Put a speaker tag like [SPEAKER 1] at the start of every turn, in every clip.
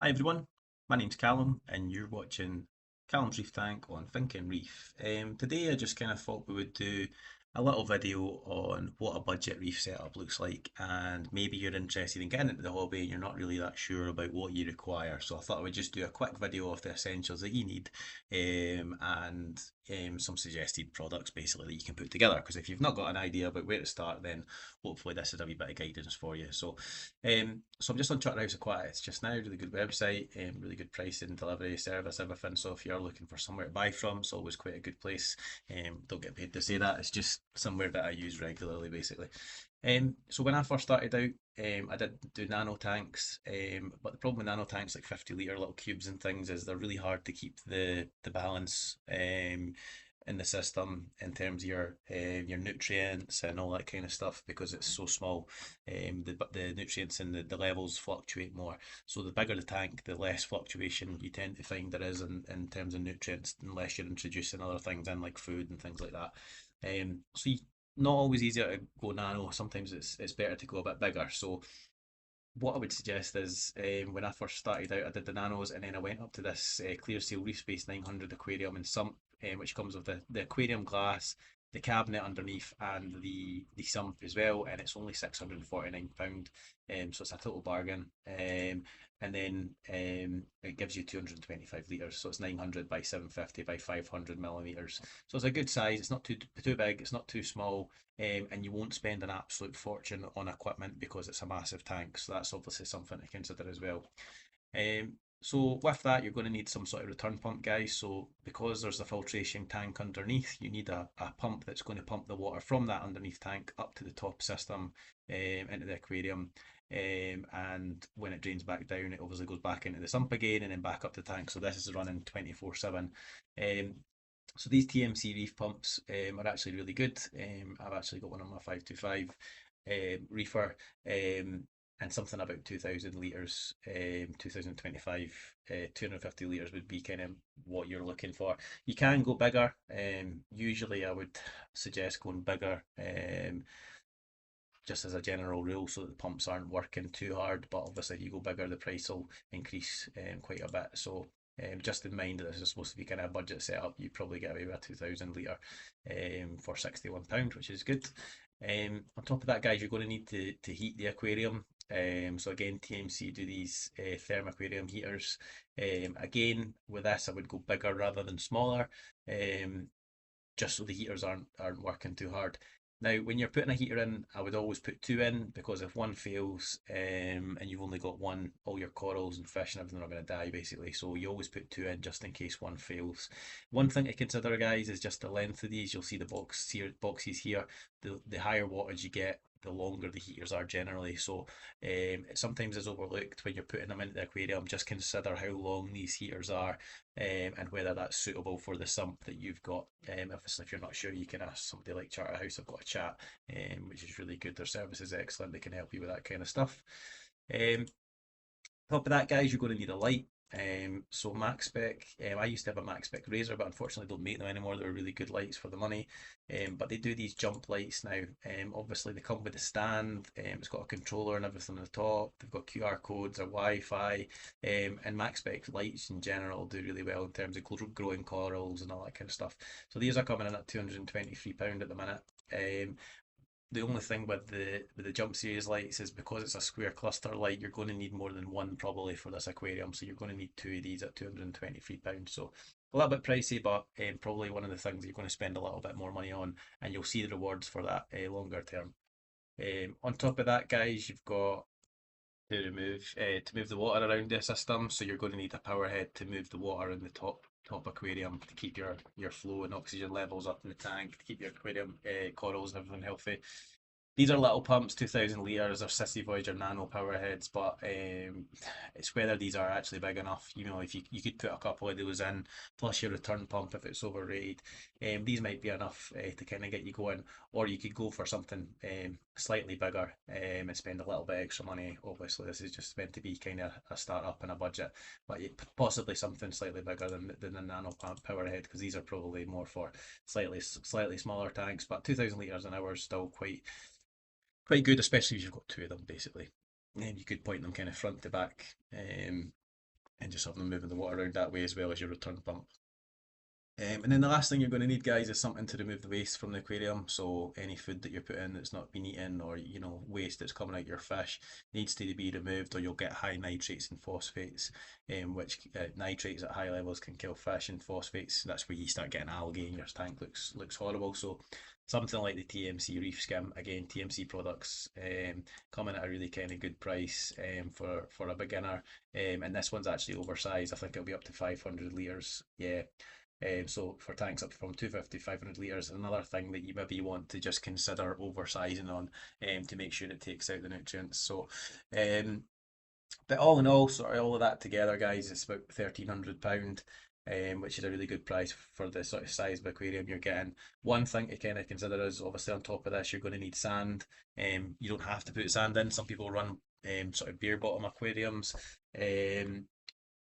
[SPEAKER 1] Hi everyone, my name's Callum and you're watching Callum's Reef Tank on Thinking Reef. Today I just kind of thought we would do a little video on what a budget reef setup looks like, and maybe you're interested in getting into the hobby and you're not really that sure about what you require. So I thought I would just do a quick video of the essentials that you need, and some suggested products basically that you can put together, because if you've not got an idea about where to start, then hopefully this is a wee bit of guidance for you. So I'm just on Charterhouse Aquatics just now. Really good website, really good pricing, delivery service, everything. So if you're looking for somewhere to buy from, it's always quite a good place. Don't get paid to say that. It's just somewhere that I use regularly, basically. So when I first started out, I did do nano tanks, but the problem with nano tanks, like 50 litre little cubes and things, is they're really hard to keep the balance in the system in terms of your nutrients and all that kind of stuff, because it's so small. The nutrients and the levels fluctuate more. So the bigger the tank, the less fluctuation you tend to find there is in terms of nutrients, unless you're introducing other things in like food and things like that. So you, not always easier to go nano. Sometimes it's better to go a bit bigger. So what I would suggest is, when I first started out, I did the nanos, and then I went up to this Clear Seal Reef Space 900 aquarium and sump, which comes with the aquarium glass, the cabinet underneath, and the sump as well. And it's only £649, so it's a total bargain. And then it gives you 225 litres, so it's 900 by 750 by 500 millimetres. So it's a good size. It's not too big. It's not too small. And you won't spend an absolute fortune on equipment because it's a massive tank. So that's obviously something to consider as well. So with that, you're going to need some sort of return pump, guys. So because there's a filtration tank underneath, you need a pump that's going to pump the water from that underneath tank up to the top system, into the aquarium. And when it drains back down, it obviously goes back into the sump again and then back up the tank. So this is running 24/7. So these TMC reef pumps are actually really good. I've actually got one on my 525 reefer, and something about 2000 litres, 2025, 250 litres would be kind of what you're looking for. You can go bigger. Usually I would suggest going bigger, just as a general rule, so that the pumps aren't working too hard. But obviously, if you go bigger, the price will increase quite a bit. So just in mind that this is supposed to be kind of a budget setup, you probably get away with a 2000 litre for £61, which is good. On top of that, guys, you're going to need to heat the aquarium. So again, TMC do these thermaquarium heaters. Again, with this, I would go bigger rather than smaller, just so the heaters aren't working too hard. Now, when you're putting a heater in, I would always put two in, because if one fails, and you've only got one, all your corals and fish and everything are going to die basically. So you always put two in just in case one fails. One thing to consider, guys, is just the length of these. You'll see the boxes here. The higher wattage you get, the longer the heaters are generally. So it sometimes is overlooked when you're putting them into the aquarium. Just consider how long these heaters are, and whether that's suitable for the sump that you've got. Obviously, if you're not sure, you can ask somebody like Charterhouse. I've got a chat, which is really good. Their service is excellent. They can help you with that kind of stuff. Um, Top of that, guys, you're going to need a light. So Max Spec, I used to have a Max Spec Razor, but unfortunately don't make them anymore. They're really good lights for the money. But they do these jump lights now. Obviously they come with a stand. It's got a controller and everything on the top. They've got QR codes or Wi-Fi. And Max Spec lights in general do really well in terms of growing corals and all that kind of stuff. So these are coming in at £223 at the minute. The only thing with the jump series lights is, because it's a square cluster light, you're going to need more than one probably for this aquarium. So you're going to need two of these at £223. So a little bit pricey, but probably one of the things that you're going to spend a little bit more money on, and you'll see the rewards for that longer term. On top of that, guys, you've got to move the water around the system. So you're going to need a power head to move the water in the top aquarium, to keep your flow and oxygen levels up in the tank, to keep your aquarium corals and everything healthy. These are little pumps, 2000 litres, they're Sissy Voyager nano power heads, but it's whether these are actually big enough. You know, if you could put a couple of those in, plus your return pump if it's overrated. These might be enough to kind of get you going, or you could go for something slightly bigger, and spend a little bit extra money. Obviously, this is just meant to be kind of a start up and a budget, but possibly something slightly bigger than the nano power head, because these are probably more for slightly smaller tanks. But 2000 litres an hour is still quite good, especially if you've got two of them basically. And you could point them kind of front to back. and just have them moving the water around that way as well as your return pump. And then the last thing you're going to need, guys, is something to remove the waste from the aquarium. So any food that you're putting that's not been eaten, or waste that's coming out your fish, needs to be removed, or you'll get high nitrates and phosphates, which nitrates at high levels can kill fish, and phosphates, that's where you start getting algae and your tank looks horrible. So something like the TMC Reef Skim, again, TMC products, coming at a really kind of good price, for a beginner. And this one's actually oversized. I think it'll be up to 500 litres. Yeah. So for tanks up from 250 500 litres, another thing that you maybe want to just consider oversizing on, to make sure it takes out the nutrients. So um, but all in all, sort of all of that together, guys, it's about £1,300, which is a really good price for the sort of size of aquarium you're getting. One thing to kind of consider is, obviously, on top of this, you're going to need sand. You don't have to put sand in. Some people run sort of beer bottom aquariums.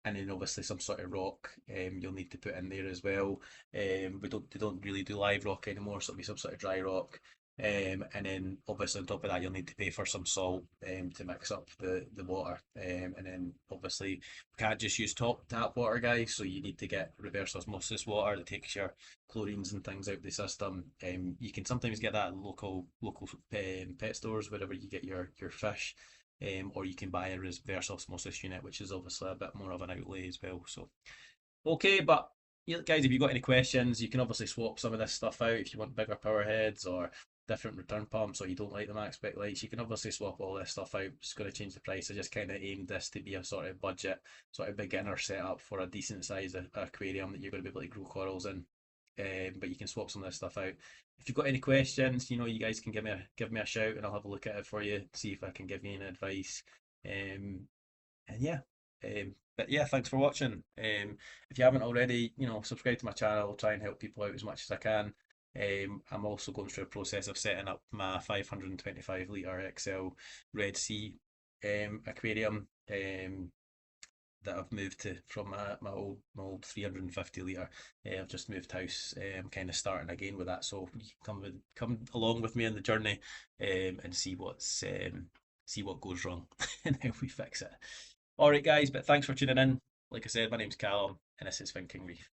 [SPEAKER 1] And then obviously some sort of rock, you'll need to put in there as well. They don't really do live rock anymore, so it'll be some sort of dry rock. And then obviously on top of that, you'll need to pay for some salt, to mix up the water. And then obviously we can't just use tap water, guys. So you need to get reverse osmosis water that takes your chlorines and things out of the system. You can sometimes get that at local pet stores, wherever you get your fish. Or you can buy a reverse osmosis unit, which is obviously a bit more of an outlay as well. So, okay, but yeah, guys, if you've got any questions, you can obviously swap some of this stuff out if you want bigger power heads or different return pumps, or you don't like the max spec lights. You can obviously swap all this stuff out. It's going to change the price. I just kind of aimed this to be a sort of budget, sort of beginner setup for a decent size aquarium that you're going to be able to grow corals in. But you can swap some of this stuff out. If you've got any questions, you guys can give me a shout, and I'll have a look at it for you, see if I can give you any advice. And yeah, but yeah, thanks for watching. If you haven't already, subscribe to my channel. I'll try and help people out as much as I can. I'm also going through a process of setting up my 525 litre XL Red Sea aquarium. That I've moved to from my old 350 litre. I've just moved house. Kind of starting again with that, so you can come along with me on the journey, and see what goes wrong and how we fix it. All right, guys, but thanks for tuning in. Like I said, my name's Callum, and this is Thinking Reef.